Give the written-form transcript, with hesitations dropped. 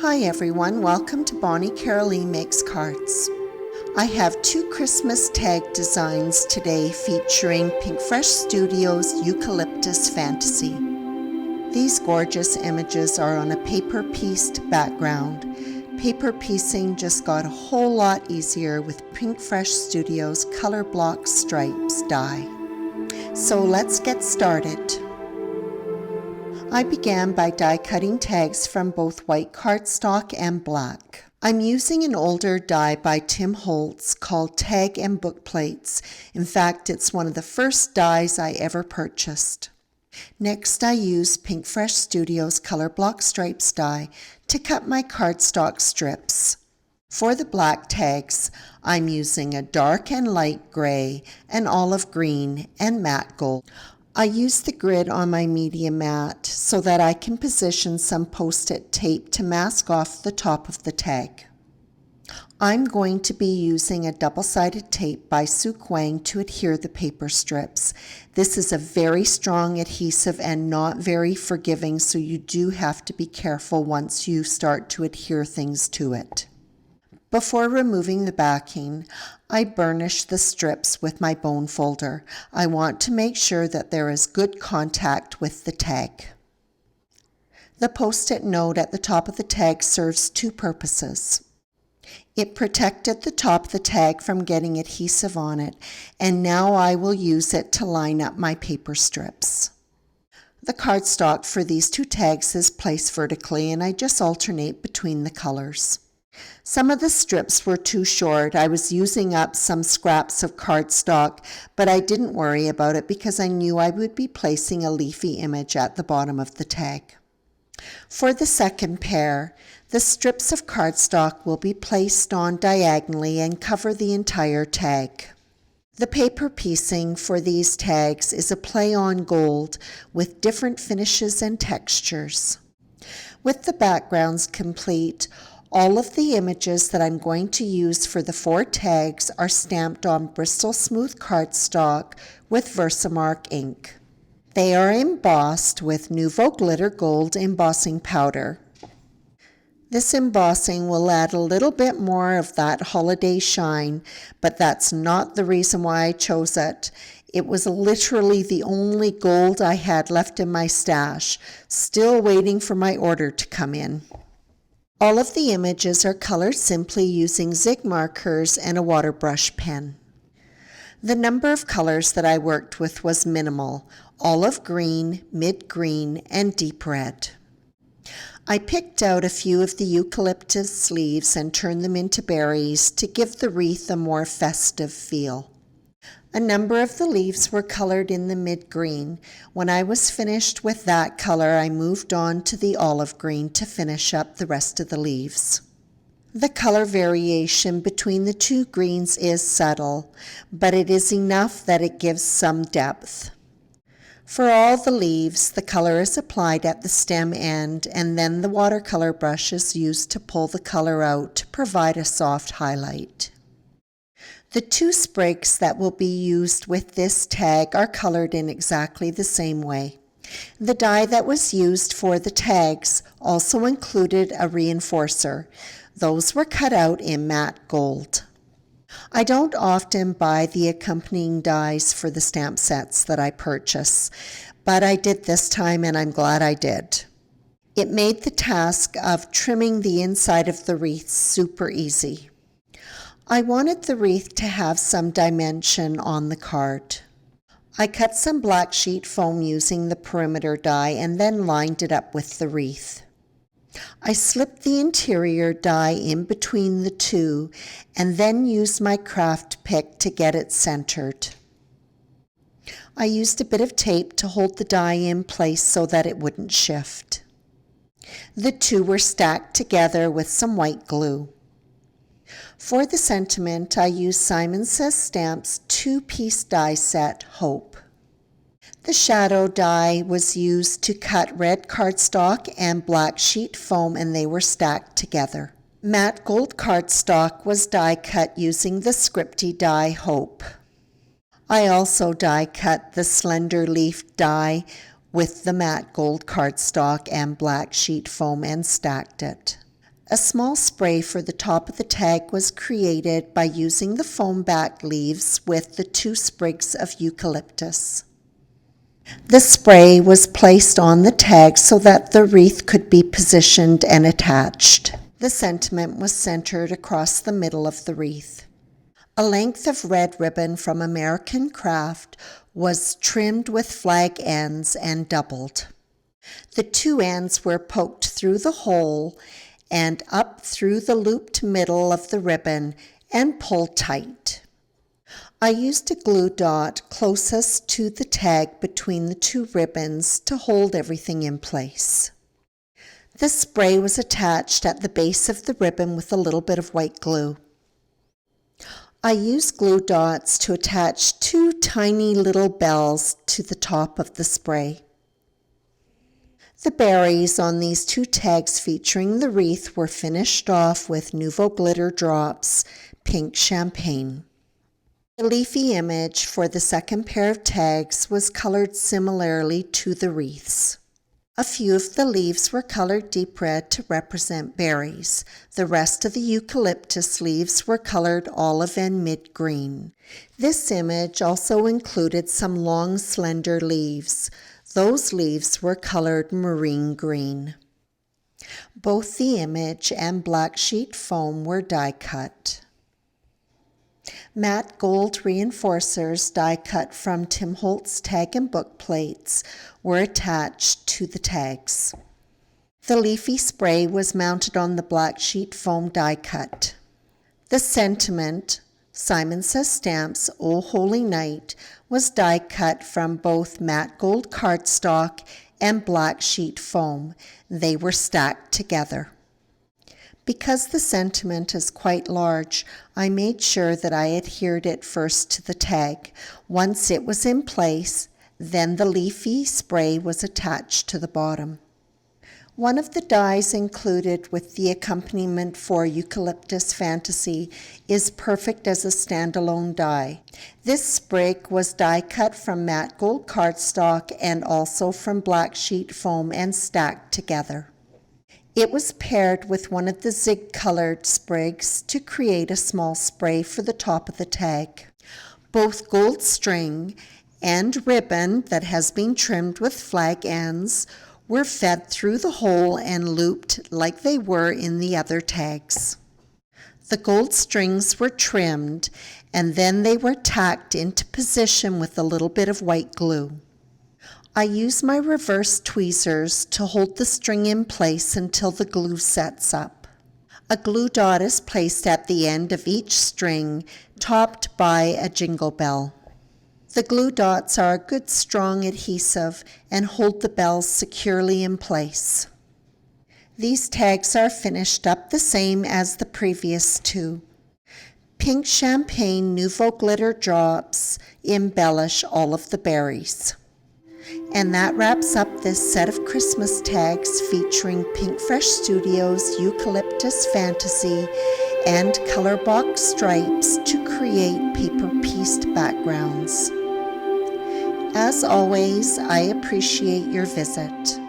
Hi everyone, welcome to Bonnie Caroline Makes Cards. I have two Christmas tag designs today featuring Pinkfresh Studios Eucalyptus Fantasy. These gorgeous images are on a paper-pieced background. Paper piecing just got a whole lot easier with Pinkfresh Studios Color Block Stripes die. So let's get started. I began by die cutting tags from both white cardstock and black. I'm using an older die by Tim Holtz called Tag and Book Plates. In fact, it's one of the first dies I ever purchased. Next, I used Pinkfresh Studios Color Block Stripes die to cut my cardstock strips. For the black tags, I'm using a dark and light gray, an olive green, and matte gold. I use the grid on my media mat so that I can position some post-it tape to mask off the top of the tag. I'm going to be using a double-sided tape by Sue Wang to adhere the paper strips. This is a very strong adhesive and not very forgiving, so you do have to be careful once you start to adhere things to it. Before removing the backing, I burnish the strips with my bone folder. I want to make sure that there is good contact with the tag. The post-it note at the top of the tag serves two purposes. It protected the top of the tag from getting adhesive on it, and now I will use it to line up my paper strips. The cardstock for these two tags is placed vertically, and I just alternate between the colors. Some of the strips were too short. I was using up some scraps of cardstock, but I didn't worry about it because I knew I would be placing a leafy image at the bottom of the tag. For the second pair, the strips of cardstock will be placed on diagonally and cover the entire tag. The paper piecing for these tags is a play on gold with different finishes and textures. With the backgrounds complete, all of the images that I'm going to use for the four tags are stamped on Bristol Smooth cardstock with Versamark ink. They are embossed with Nouveau Glitter Gold embossing powder. This embossing will add a little bit more of that holiday shine, but that's not the reason why I chose it. It was literally the only gold I had left in my stash, still waiting for my order to come in. All of the images are colored simply using zig markers and a water brush pen. The number of colors that I worked with was minimal: olive green, mid green, and deep red. I picked out a few of the eucalyptus leaves and turned them into berries to give the wreath a more festive feel. A number of the leaves were colored in the mid-green. When I was finished with that color, I moved on to the olive green to finish up the rest of the leaves. The color variation between the two greens is subtle, but it is enough that it gives some depth. For all the leaves, the color is applied at the stem end, and then the watercolor brush is used to pull the color out to provide a soft highlight. The two sprigs that will be used with this tag are colored in exactly the same way. The die that was used for the tags also included a reinforcer. Those were cut out in matte gold. I don't often buy the accompanying dies for the stamp sets that I purchase, but I did this time and I'm glad I did. It made the task of trimming the inside of the wreath super easy. I wanted the wreath to have some dimension on the card. I cut some black sheet foam using the perimeter die and then lined it up with the wreath. I slipped the interior die in between the two and then used my craft pick to get it centered. I used a bit of tape to hold the die in place so that it wouldn't shift. The two were stacked together with some white glue. For the sentiment, I used Simon Says Stamp's two-piece die set, Hope. The shadow die was used to cut red cardstock and black sheet foam, and they were stacked together. Matte gold cardstock was die cut using the Scripty die, Hope. I also die cut the slender leaf die with the matte gold cardstock and black sheet foam and stacked it. A small spray for the top of the tag was created by using the foam back leaves with the 2 sprigs of eucalyptus. The spray was placed on the tag so that the wreath could be positioned and attached. The sentiment was centered across the middle of the wreath. A length of red ribbon from American Craft was trimmed with flag ends and doubled. The 2 ends were poked through the hole and up through the looped middle of the ribbon and pulled tight. I used a glue dot closest to the tag between the 2 ribbons to hold everything in place. The spray was attached at the base of the ribbon with a little bit of white glue. I used glue dots to attach 2 tiny little bells to the top of the spray. The berries on these 2 tags featuring the wreath were finished off with Nouveau Glitter Drops Pink Champagne. The leafy image for the second pair of tags was colored similarly to the wreaths. A few of the leaves were colored deep red to represent berries. The rest of the eucalyptus leaves were colored olive and mid-green. This image also included some long, slender leaves. Those leaves were colored marine green. Both the image and black sheet foam were die cut. Matte gold reinforcers die cut from Tim Holtz tag and book plates were attached to the tags. The leafy spray was mounted on the black sheet foam die cut. The sentiment, Simon Says Stamps, O Holy Night, was die cut from both matte gold cardstock and black sheet foam. They were stacked together. Because the sentiment is quite large, I made sure that I adhered it first to the tag. Once it was in place, then the leafy spray was attached to the bottom. One of the dies included with the accompaniment for Eucalyptus Fantasy is perfect as a standalone die. This sprig was die cut from matte gold cardstock and also from black sheet foam and stacked together. It was paired with one of the zig-colored sprigs to create a small spray for the top of the tag. Both gold string and ribbon that has been trimmed with flag ends were fed through the hole and looped like they were in the other tags. The gold strings were trimmed and then they were tacked into position with a little bit of white glue. I use my reverse tweezers to hold the string in place until the glue sets up. A glue dot is placed at the end of each string, topped by a jingle bell. The glue dots are a good strong adhesive and hold the bells securely in place. These tags are finished up the same as the previous 2. Pink Champagne Nouveau Glitter Drops embellish all of the berries. And that wraps up this set of Christmas tags featuring Pink Fresh Studios Eucalyptus Fantasy and color box stripes to create paper-pieced backgrounds. As always, I appreciate your visit.